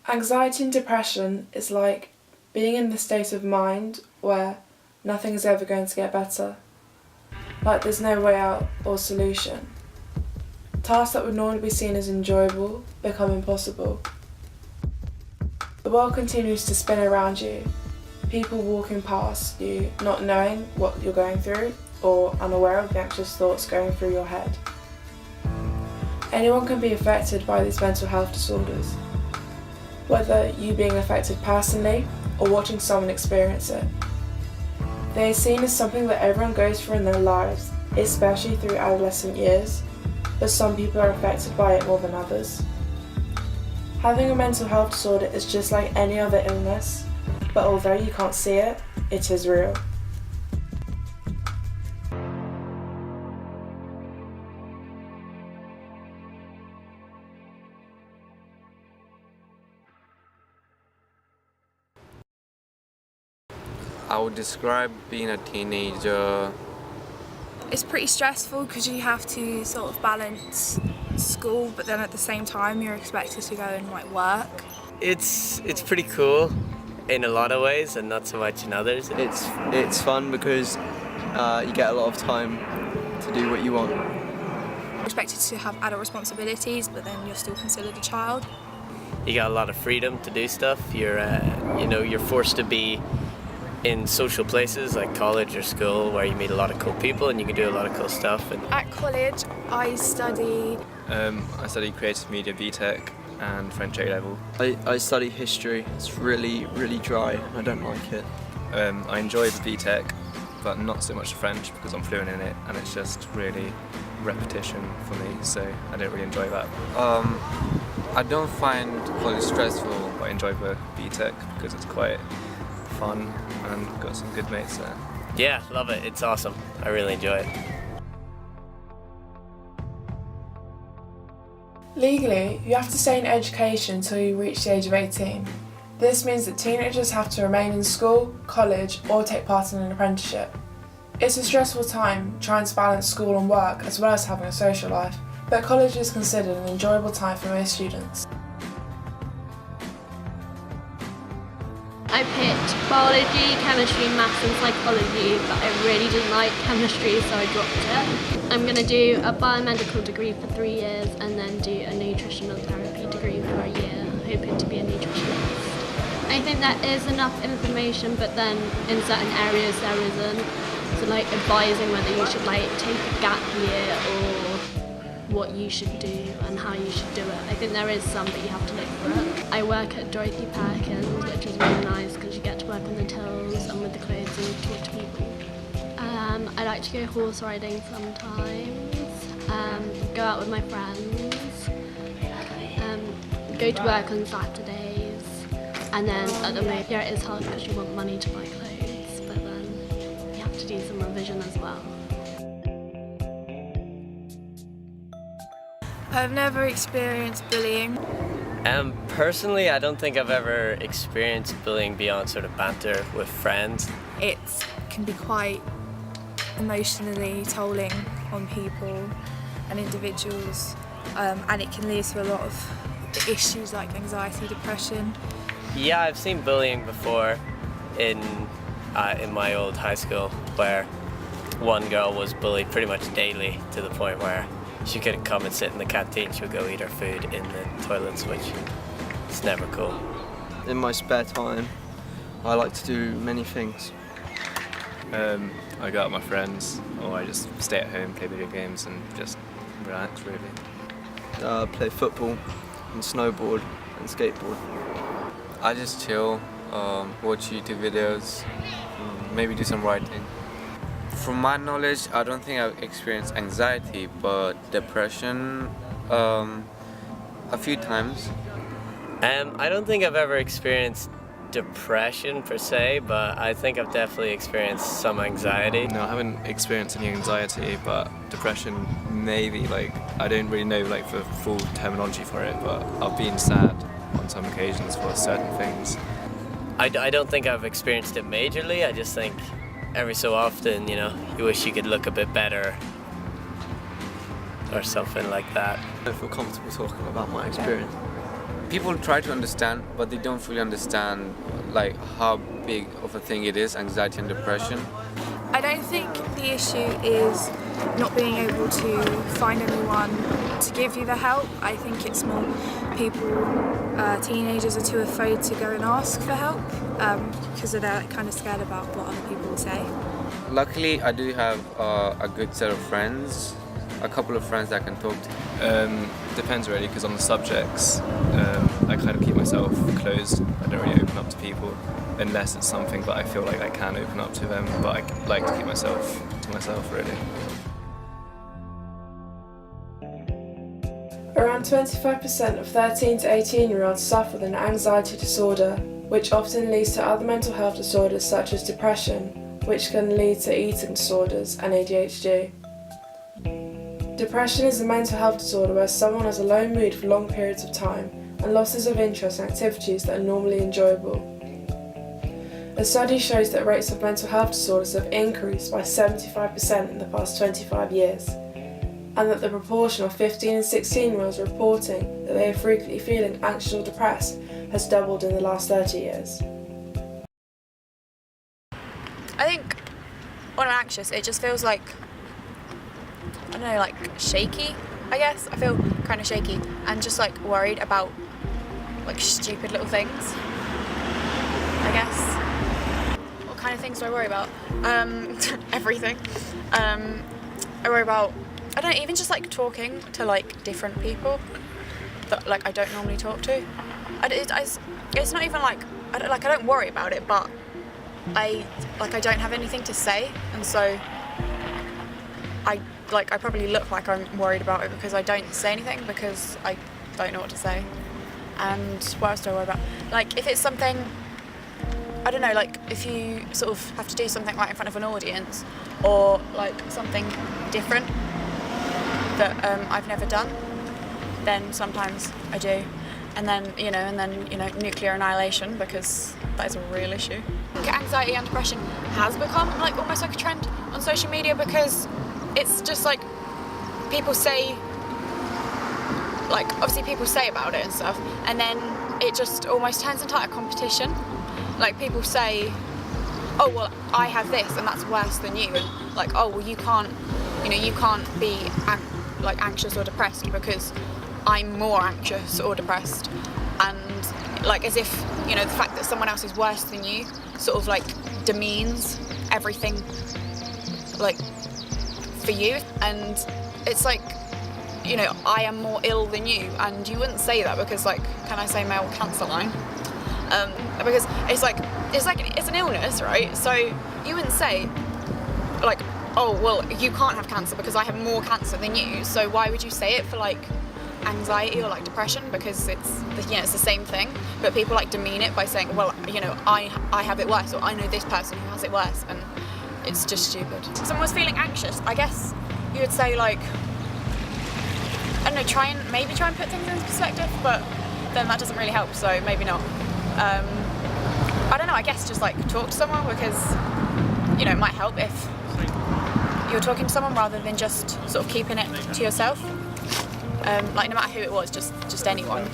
Anxiety and depression is like being in the state of mind where nothing is ever going to get better. Like there's no way out or solution. Tasks that would normally be seen as enjoyable become impossible. The world continues to spin around you, people walking past you not knowing what you're going through or unaware of the anxious thoughts going through your head. Anyone can be affected by these mental health disorders, whether you being affected personally or watching someone experience it. They are seen as something that everyone goes through in their lives, especially through adolescent years, but some people are affected by it more than others. Having a mental health disorder is just like any other illness, but although you can't see it, it is real. I would describe being a teenager. It's pretty stressful because you have to sort of balance school, but then at the same time you're expected to go and work. It's pretty cool in a lot of ways and not so much in others. It's fun because you get a lot of time to do what you want. You're expected to have adult responsibilities, but then you're still considered a child. You got a lot of freedom to do stuff. You're forced to be in social places like college or school where you meet a lot of cool people and you can do a lot of cool stuff. At college, I study Creative Media BTEC and French A-level. I study history. It's really, really dry. I don't like it. I enjoy the BTEC, but not so much the French because I'm fluent in it and it's just really repetition for me, so I don't really enjoy that. I don't find college stressful, but I enjoy the BTEC because it's quite fun and got some good mates there. Yeah, love it. It's awesome. I really enjoy it. Legally, you have to stay in education until you reach the age of 18. This means that teenagers have to remain in school, college, or take part in an apprenticeship. It's a stressful time trying to balance school and work as well as having a social life, but college is considered an enjoyable time for most students. I picked biology, chemistry, maths and psychology, but I really didn't like chemistry, so I dropped it. I'm going to do a biomedical degree for 3 years and then do a nutritional therapy degree for a year, hoping to be a nutritionist. I think there is enough information, but then in certain areas there isn't. So advising whether you should take a gap year or what you should do and how you should do it. I think there is some, but you have to look for it. I work at Dorothy Perkins, which is really nice because you get to work on the tills and with the clothes and talk to people. I like to go horse riding sometimes, go out with my friends, go to work on Saturdays, and then at the moment, it is hard because you want money to buy clothes, but then you have to do some revision as well. I've never experienced bullying. Personally, I don't think I've ever experienced bullying beyond sort of banter with friends. It can be quite emotionally tolling on people and individuals, and it can lead to a lot of issues like anxiety, depression. Yeah, I've seen bullying before in my old high school, where one girl was bullied pretty much daily to the point where she couldn't come and sit in the canteen. She would go eat her food in the toilets, which is never cool. In my spare time, I like to do many things. I go out with my friends, or I just stay at home, play video games and just relax really. Play football and snowboard and skateboard. I just chill, watch YouTube videos, maybe do some writing. From my knowledge, I don't think I've experienced anxiety, but depression a few times. I don't think I've ever experienced depression per se, but I think I've definitely experienced some anxiety. No, I haven't experienced any anxiety, but depression maybe. I don't really know the full terminology for it, but I've been sad on some occasions for certain things. I don't think I've experienced it majorly. I just think every so often, you wish you could look a bit better or something like that. I don't feel comfortable talking about my experience. people try to understand, but they don't fully understand like how big of a thing it is, anxiety and depression. I don't think the issue is not being able to find anyone to give you the help. I think it's more people, teenagers are too afraid to go and ask for help because they're kind of scared about what other people will say. Luckily, I do have a good set of friends, a couple of friends that I can talk to. Depends really, because on the subjects, I kind of keep myself closed. I don't really open up to people unless it's something that I feel like I can open up to them, but I like to keep myself to myself really. Around 25% of 13 to 18-year-olds suffer with an anxiety disorder, which often leads to other mental health disorders such as depression, which can lead to eating disorders and ADHD. Depression is a mental health disorder where someone has a low mood for long periods of time and losses of interest in activities that are normally enjoyable. A study shows that rates of mental health disorders have increased by 75% in the past 25 years, and that the proportion of 15 and 16-year-olds reporting that they are frequently feeling anxious or depressed has doubled in the last 30 years. I think when I'm anxious, it just feels like, I don't know, like shaky, I guess. I feel kind of shaky and just like worried about like stupid little things, I guess. What kind of things do I worry about? Everything. I worry about, I don't know, even just like talking to like different people that like I don't normally talk to. It's not even like I don't worry about it, but I don't have anything to say, and so I probably look like I'm worried about it because I don't say anything because I don't know what to say. And what else do I worry about? Like if it's something, I don't know, like if you sort of have to do something like in front of an audience or like something different that I've never done, then sometimes I do. And then nuclear annihilation, because that is a real issue. Anxiety and depression has become like almost like a trend on social media because it's just like people say, like obviously people say about it and stuff, and then it just almost turns into like a competition. Like people say, oh well, I have this and that's worse than you, and like, oh well, you can't be like anxious or depressed because I'm more anxious or depressed, and like as if the fact that someone else is worse than you sort of like demeans everything like for you, and it's like I am more ill than you, and you wouldn't say that because like, can I say male cancer line? Because it's an illness, right? So you wouldn't say like, oh well, you can't have cancer because I have more cancer than you, so why would you say it for like anxiety or like depression? Because it's the same thing, but people like demean it by saying, well, I have it worse, or I know this person who has it worse, and it's just stupid. If someone was feeling anxious, I guess you would say like, I don't know, try and put things into perspective, but then that doesn't really help, so maybe not. I don't know, I guess just like talk to someone, because it might help if you're talking to someone rather than just sort of keeping it to yourself. Like no matter who it was, just anyone.